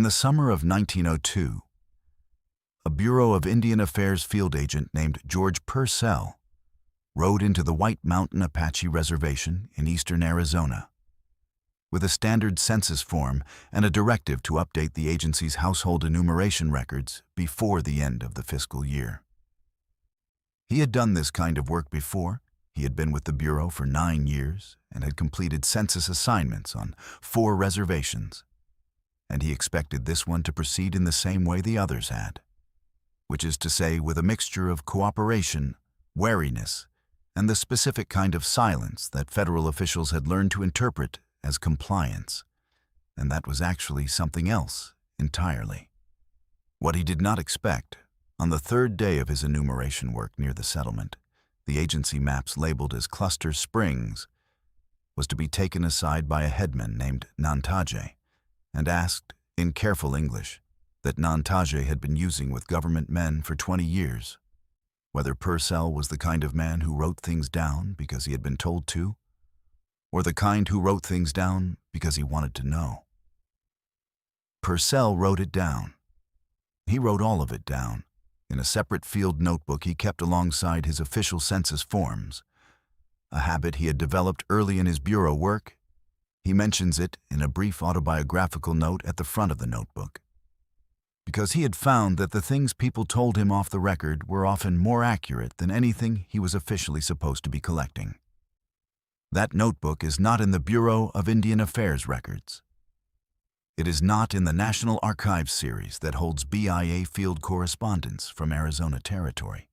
the summer of 1902, a Bureau of Indian Affairs field agent named George Purcell rode into the White Mountain Apache Reservation in eastern Arizona with a standard census form and a directive to update the agency's household enumeration records before the end of the fiscal year. He had done this kind of work before. He had been with the Bureau for 9 years and had completed census assignments on 4 reservations, and he expected this one to proceed in the same way the others had, which is to say, with a mixture of cooperation, wariness, and the specific kind of silence that federal officials had learned to interpret as compliance, and that was actually something else entirely. What he did not expect, on the 3rd day of his enumeration work near the settlement, the agency maps labeled as Cluster Springs, was to be taken aside by a headman named Nantaje and asked, in careful English, that Nantaje had been using with government men for 20 years, whether Purcell was the kind of man who wrote things down because he had been told to, or the kind who wrote things down because he wanted to know. Purcell wrote it down. He wrote all of it down in a separate field notebook he kept alongside his official census forms, a habit he had developed early in his bureau work. He mentions it in a brief autobiographical note at the front of the notebook, because he had found that the things people told him off the record were often more accurate than anything he was officially supposed to be collecting. That notebook is not in the Bureau of Indian Affairs records. It is not in the National Archives series that holds BIA field correspondence from Arizona Territory,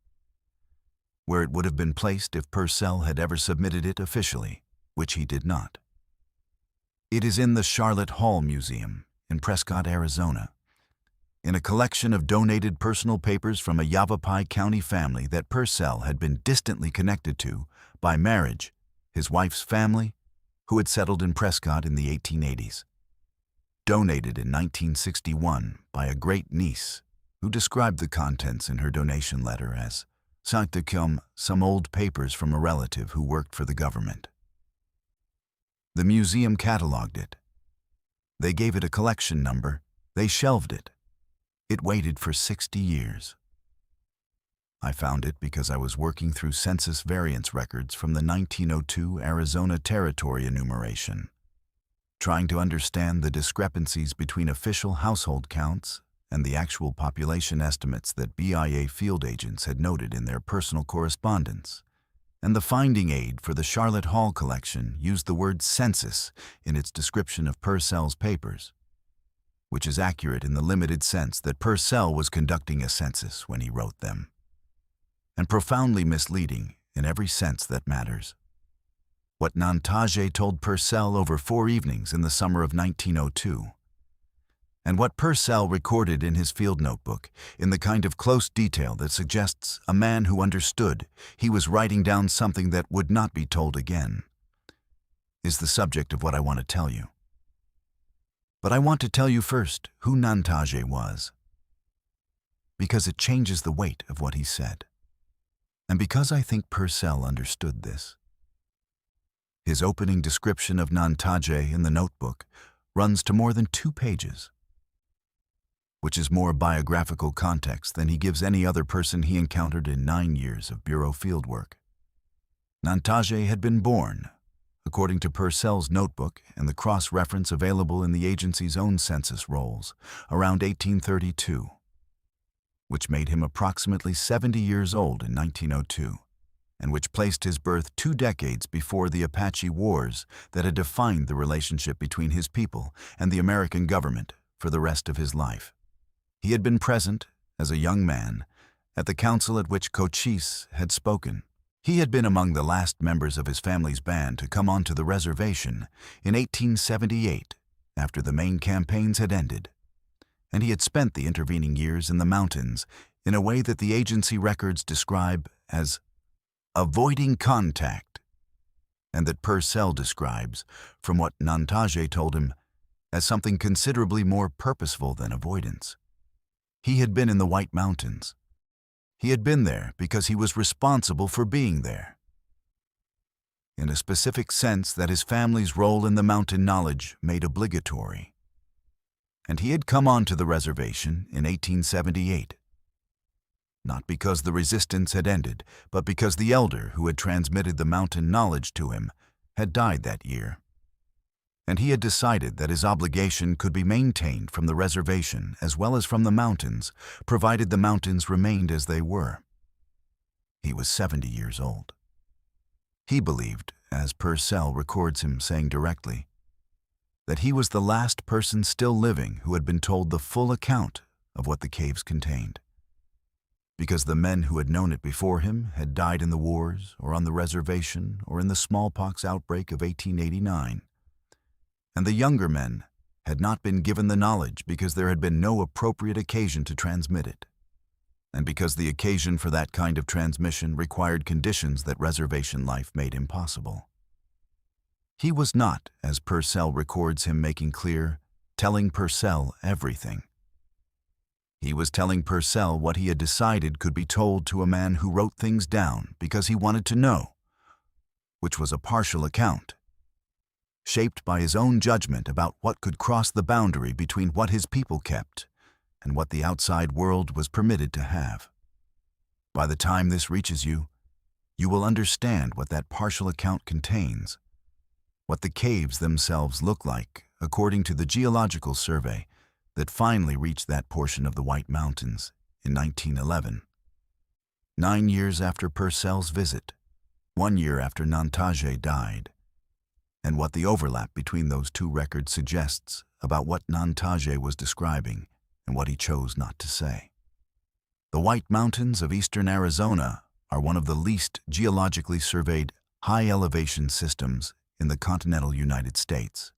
where it would have been placed if Purcell had ever submitted it officially, which he did not. It is in the Charlotte Hall Museum in Prescott, Arizona, in a collection of donated personal papers from a Yavapai County family that Purcell had been distantly connected to by marriage, his wife's family, who had settled in Prescott in the 1880s. Donated in 1961 by a great-niece who described the contents in her donation letter as some old papers from a relative who worked for the government. The museum cataloged it. They gave it a collection number. They shelved it. It waited for 60 years. I found it because I was working through census variance records from the 1902 Arizona Territory enumeration, trying to understand the discrepancies between official household counts and the actual population estimates that BIA field agents had noted in their personal correspondence. And the finding aid for the Charlotte Hall collection used the word census in its description of Purcell's papers, which is accurate in the limited sense that Purcell was conducting a census when he wrote them, and profoundly misleading in every sense that matters. What Nantaje told Purcell over 4 evenings in the summer of 1902, and what Purcell recorded in his field notebook in the kind of close detail that suggests a man who understood he was writing down something that would not be told again, is the subject of what I want to tell you. But I want to tell you first who Nantaje was, because it changes the weight of what he said, and because I think Purcell understood this. His opening description of Nantaje in the notebook runs to more than 2 pages, which is more biographical context than he gives any other person he encountered in 9 years of Bureau fieldwork. Nantaje had been born, according to Purcell's notebook and the cross-reference available in the agency's own census rolls, around 1832, which made him approximately 70 years old in 1902, and which placed his birth 2 decades before the Apache Wars that had defined the relationship between his people and the American government for the rest of his life. He had been present, as a young man, at the council at which Cochise had spoken. He had been among the last members of his family's band to come onto the reservation in 1878, after the main campaigns had ended, and he had spent the intervening years in the mountains in a way that the agency records describe as avoiding contact, and that Purcell describes, from what Nantaje told him, as something considerably more purposeful than avoidance. He had been in the White Mountains. He had been there because he was responsible for being there, in a specific sense that his family's role in the mountain knowledge made obligatory. and he had come onto the reservation in 1878. Not because the resistance had ended, but because the elder who had transmitted the mountain knowledge to him had died that year. And he had decided that his obligation could be maintained from the reservation as well as from the mountains, provided the mountains remained as they were. He was 70 years old. He believed, as Purcell records him saying directly, that he was the last person still living who had been told the full account of what the caves contained. Because the men who had known it before him had died in the wars or on the reservation or in the smallpox outbreak of 1889. And the younger men had not been given the knowledge because there had been no appropriate occasion to transmit it, and because the occasion for that kind of transmission required conditions that reservation life made impossible. He was not, as Purcell records him making clear, telling Purcell everything. He was telling Purcell what he had decided could be told to a man who wrote things down because he wanted to know, which was a partial account, shaped by his own judgment about what could cross the boundary between what his people kept and what the outside world was permitted to have. By the time this reaches you, you will understand what that partial account contains, what the caves themselves look like according to the geological survey that finally reached that portion of the White Mountains in 1911. 9 years after Purcell's visit, 1 year after Nantage died, and what the overlap between those two records suggests about what Nantage was describing and what he chose not to say. The White Mountains of eastern Arizona are one of the least geologically surveyed high-elevation systems in the continental United States,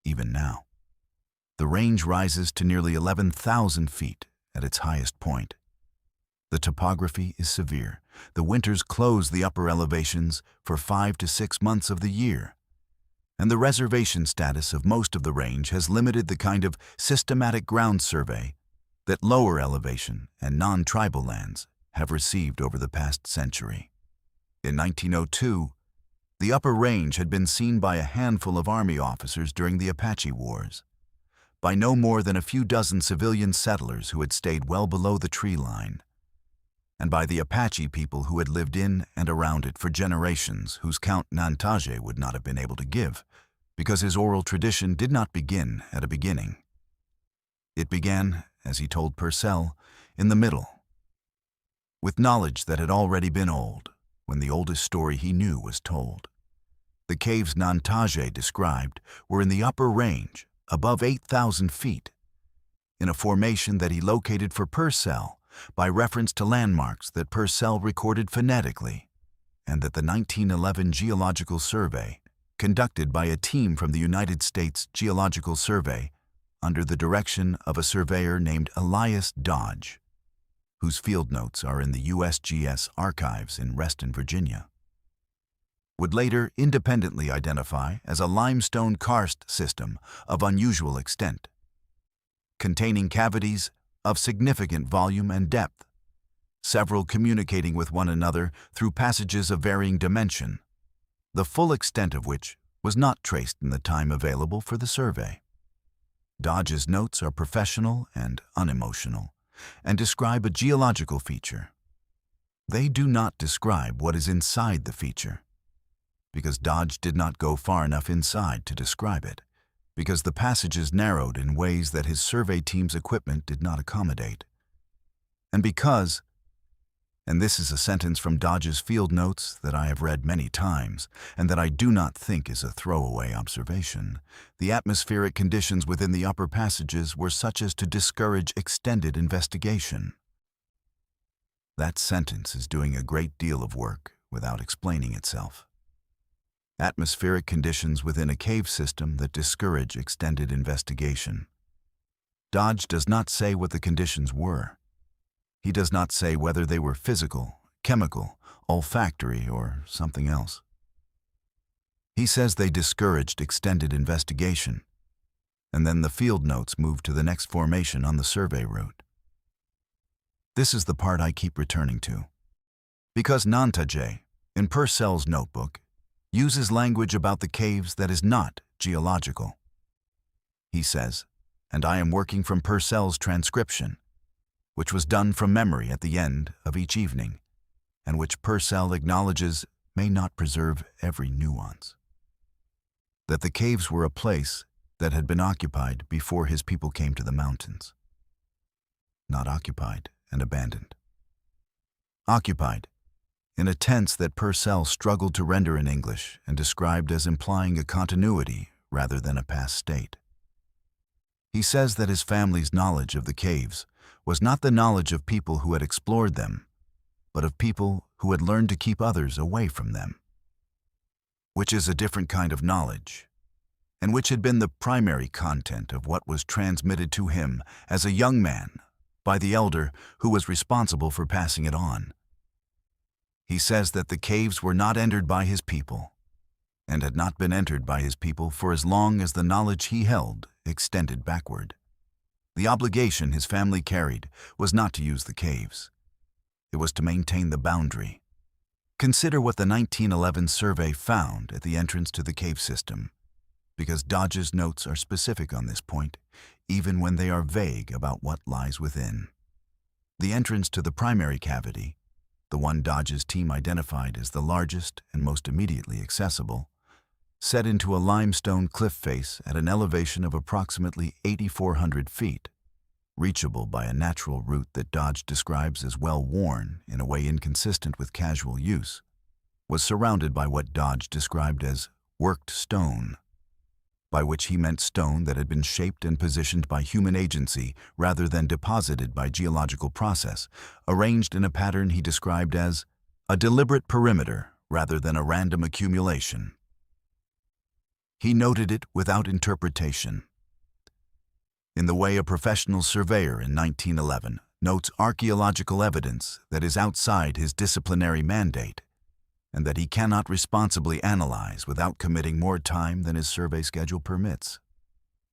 even now. The range rises to nearly 11,000 feet at its highest point. The topography is severe. The winters close the upper elevations for 5 to 6 months of the year, and the reservation status of most of the range has limited the kind of systematic ground survey that lower elevation and non-tribal lands have received over the past century. In 1902, the upper range had been seen by a handful of Army officers during the Apache Wars, by no more than a few dozen civilian settlers who had stayed well below the tree line, and by the Apache people who had lived in and around it for generations, whose count Nantage would not have been able to give, because his oral tradition did not begin at a beginning. It began, as he told Purcell, in the middle, with knowledge that had already been old when the oldest story he knew was told. The caves Nantage described were in the upper range, above 8,000 feet, in a formation that he located for Purcell by reference to landmarks that Purcell recorded phonetically, and that the 1911 Geological Survey, conducted by a team from the United States Geological Survey under the direction of a surveyor named Elias Dodge, whose field notes are in the USGS archives in Reston, Virginia, would later independently identify as a limestone karst system of unusual extent, containing cavities of significant volume and depth, several communicating with one another through passages of varying dimension, the full extent of which was not traced in the time available for the survey. Dodge's notes are professional and unemotional, and describe a geological feature. They do not describe what is inside the feature, because Dodge did not go far enough inside to describe it, because the passages narrowed in ways that his survey team's equipment did not accommodate, and because, and this is a sentence from Dodge's field notes that I have read many times, and that I do not think is a throwaway observation, the atmospheric conditions within the upper passages were such as to discourage extended investigation. That sentence is doing a great deal of work without explaining itself. Atmospheric conditions within a cave system that discourage extended investigation. Dodge does not say what the conditions were. He does not say whether they were physical, chemical, olfactory, or something else. He says they discouraged extended investigation, and then the field notes move to the next formation on the survey route. This is the part I keep returning to, because Nantage, in Purcell's notebook, uses language about the caves that is not geological. He says, and I am working from Purcell's transcription, which was done from memory at the end of each evening, and which Purcell acknowledges may not preserve every nuance. That the caves were a place that had been occupied before his people came to the mountains. Not occupied and abandoned. Occupied, in a tense that Purcell struggled to render in English and described as implying a continuity rather than a past state. He says that his family's knowledge of the caves was not the knowledge of people who had explored them, but of people who had learned to keep others away from them, which is a different kind of knowledge, and which had been the primary content of what was transmitted to him as a young man by the elder who was responsible for passing it on. He says that the caves were not entered by his people, and had not been entered by his people for as long as the knowledge he held extended backward. The obligation his family carried was not to use the caves. It was to maintain the boundary. Consider what the 1911 survey found at the entrance to the cave system, because Dodge's notes are specific on this point, even when they are vague about what lies within. The entrance to the primary cavity, the one Dodge's team identified as the largest and most immediately accessible, set into a limestone cliff face at an elevation of approximately 8,400 feet, reachable by a natural route that Dodge describes as well-worn in a way inconsistent with casual use, was surrounded by what Dodge described as worked stone, by which he meant stone that had been shaped and positioned by human agency rather than deposited by geological process, arranged in a pattern he described as a deliberate perimeter rather than a random accumulation. He noted it without interpretation, in the way a professional surveyor in 1911 notes archaeological evidence that is outside his disciplinary mandate, and that he cannot responsibly analyze without committing more time than his survey schedule permits.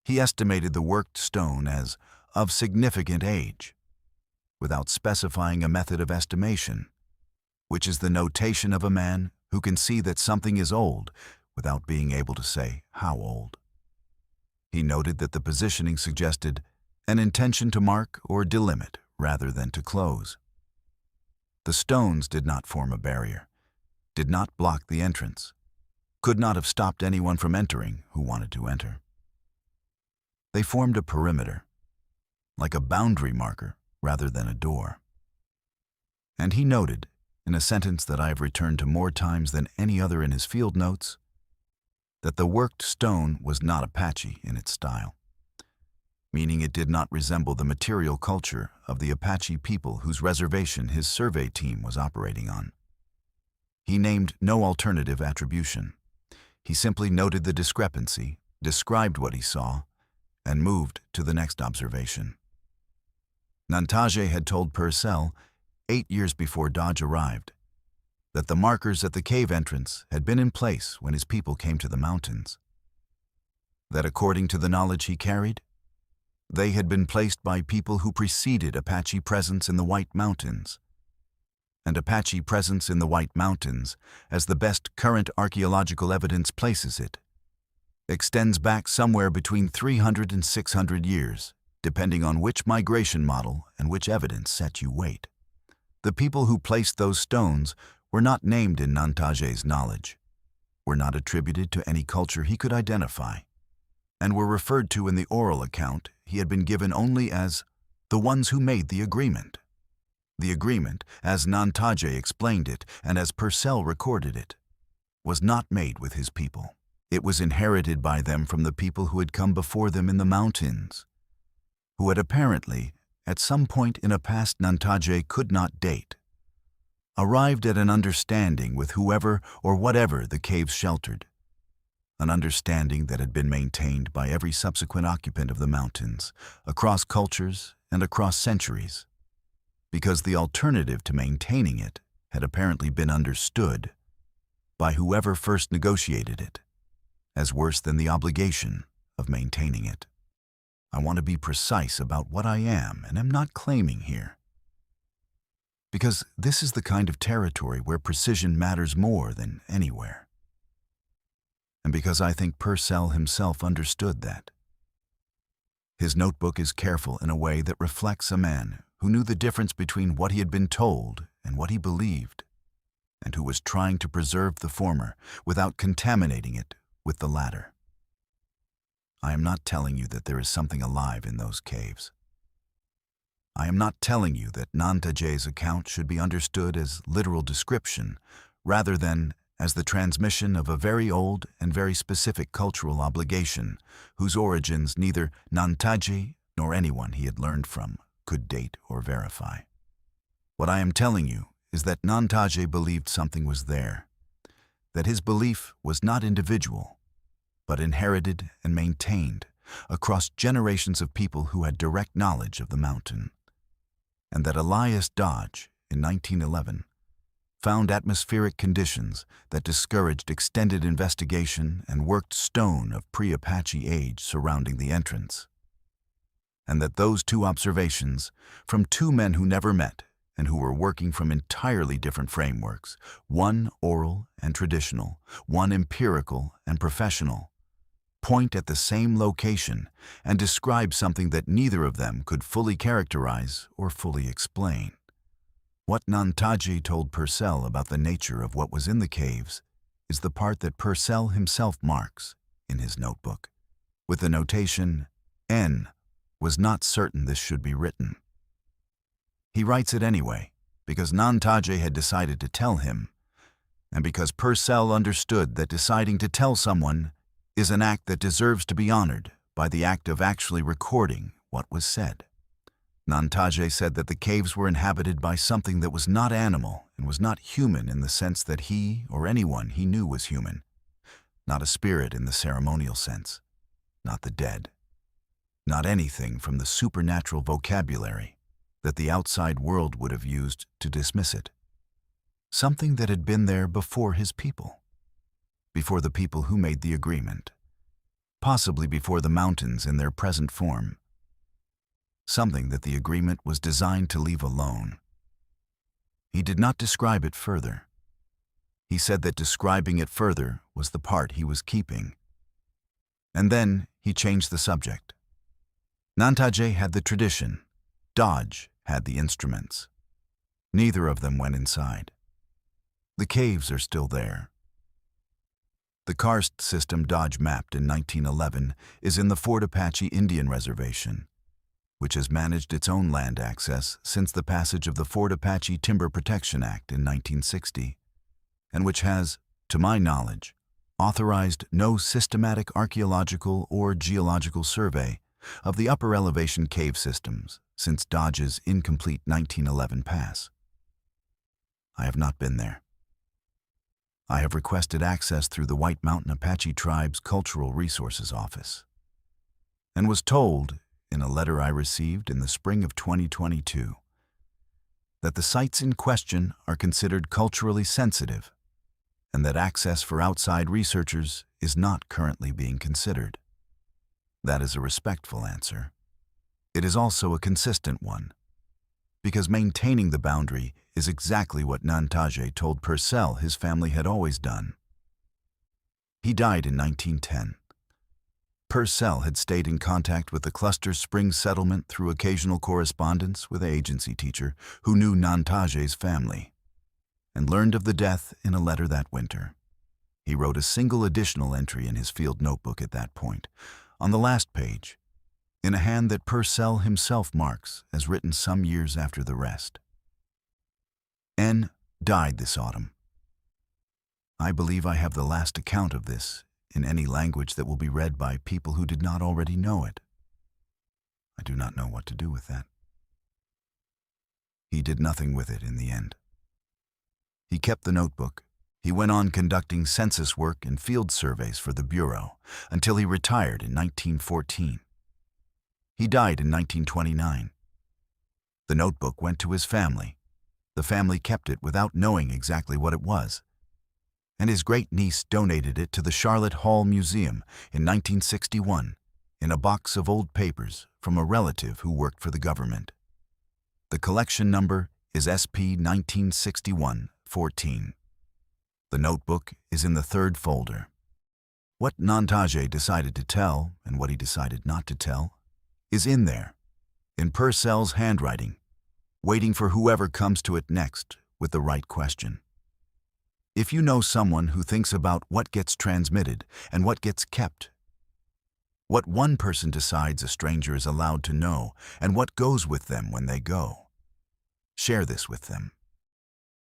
He estimated the worked stone as of significant age, without specifying a method of estimation, which is the notation of a man who can see that something is old without being able to say how old. He noted that the positioning suggested an intention to mark or delimit rather than to close. The stones did not form a barrier, did not block the entrance, could not have stopped anyone from entering who wanted to enter. They formed a perimeter, like a boundary marker rather than a door. And he noted, in a sentence that I have returned to more times than any other in his field notes, that the worked stone was not Apache in its style, meaning it did not resemble the material culture of the Apache people whose reservation his survey team was operating on. He named no alternative attribution. He simply noted the discrepancy, described what he saw, and moved to the next observation. Nantage had told Purcell, 8 years before Dodge arrived, that the markers at the cave entrance had been in place when his people came to the mountains. That according to the knowledge he carried, they had been placed by people who preceded Apache presence in the White Mountains. And Apache presence in the White Mountains, as the best current archaeological evidence places it, extends back somewhere between 300 and 600 years, depending on which migration model and which evidence set you weight. The people who placed those stones were not named in Nantage's knowledge, were not attributed to any culture he could identify, and were referred to in the oral account he had been given only as the ones who made the agreement. The agreement, as Nantage explained it and as Purcell recorded it, was not made with his people. It was inherited by them from the people who had come before them in the mountains, who had apparently, at some point in a past Nantage could not date, arrived at an understanding with whoever or whatever the caves sheltered, an understanding that had been maintained by every subsequent occupant of the mountains, across cultures and across centuries, because the alternative to maintaining it had apparently been understood by whoever first negotiated it as worse than the obligation of maintaining it. I want to be precise about what I am and am not claiming here, because this is the kind of territory where precision matters more than anywhere, and because I think Purcell himself understood that. His notebook is careful in a way that reflects a man who knew the difference between what he had been told and what he believed, and who was trying to preserve the former without contaminating it with the latter. I am not telling you that there is something alive in those caves. I am not telling you that Nantaje's account should be understood as literal description, rather than as the transmission of a very old and very specific cultural obligation, whose origins neither Nantaje nor anyone he had learned from could date or verify. What I am telling you is that Nantaje believed something was there, that his belief was not individual, but inherited and maintained across generations of people who had direct knowledge of the mountain, and that Elias Dodge, in 1911, found atmospheric conditions that discouraged extended investigation and worked stone of pre-Apache age surrounding the entrance, and that those two observations, from two men who never met and who were working from entirely different frameworks, one oral and traditional, one empirical and professional, point at the same location and describe something that neither of them could fully characterize or fully explain. What Nantaje told Purcell about the nature of what was in the caves is the part that Purcell himself marks in his notebook, with the notation, N was not certain this should be written. He writes it anyway, because Nantaje had decided to tell him, and because Purcell understood that deciding to tell someone is an act that deserves to be honored by the act of actually recording what was said. Nantaje said that the caves were inhabited by something that was not animal and was not human in the sense that he or anyone he knew was human, not a spirit in the ceremonial sense, not the dead, not anything from the supernatural vocabulary that the outside world would have used to dismiss it. Something that had been there before his people, before the people who made the agreement, possibly before the mountains in their present form. Something that the agreement was designed to leave alone. He did not describe it further. He said that describing it further was the part he was keeping. And then he changed the subject. Nantaje had the tradition. Dodge had the instruments. Neither of them went inside. The caves are still there. The karst system Dodge mapped in 1911 is in the Fort Apache Indian Reservation, which has managed its own land access since the passage of the Fort Apache Timber Protection Act in 1960, and which has, to my knowledge, authorized no systematic archaeological or geological survey of the upper elevation cave systems since Dodge's incomplete 1911 pass. I have not been there. I have requested access through the White Mountain Apache Tribe's Cultural Resources Office, and was told, in a letter I received in the spring of 2022, that the sites in question are considered culturally sensitive, and that access for outside researchers is not currently being considered. That is a respectful answer. It is also a consistent one, because maintaining the boundary is exactly what Nantaje told Purcell his family had always done. He died in 1910. Purcell had stayed in contact with the Cluster Springs settlement through occasional correspondence with an agency teacher who knew Nantaje's family, and learned of the death in a letter that winter. He wrote a single additional entry in his field notebook at that point, on the last page, in a hand that Purcell himself marks as written some years after the rest. N died this autumn. I believe I have the last account of this in any language that will be read by people who did not already know it. I do not know what to do with that. He did nothing with it in the end. He kept the notebook. He went on conducting census work and field surveys for the Bureau until he retired in 1914. He died in 1929. The notebook went to his family. The family kept it without knowing exactly what it was, and his great-niece donated it to the Charlotte Hall Museum in 1961 in a box of old papers from a relative who worked for the government. The collection number is SP 1961-14. The notebook is in the third folder. What Nantaje decided to tell and what he decided not to tell is in there, in Purcell's handwriting, waiting for whoever comes to it next with the right question. If you know someone who thinks about what gets transmitted and what gets kept, what one person decides a stranger is allowed to know, and what goes with them when they go, share this with them.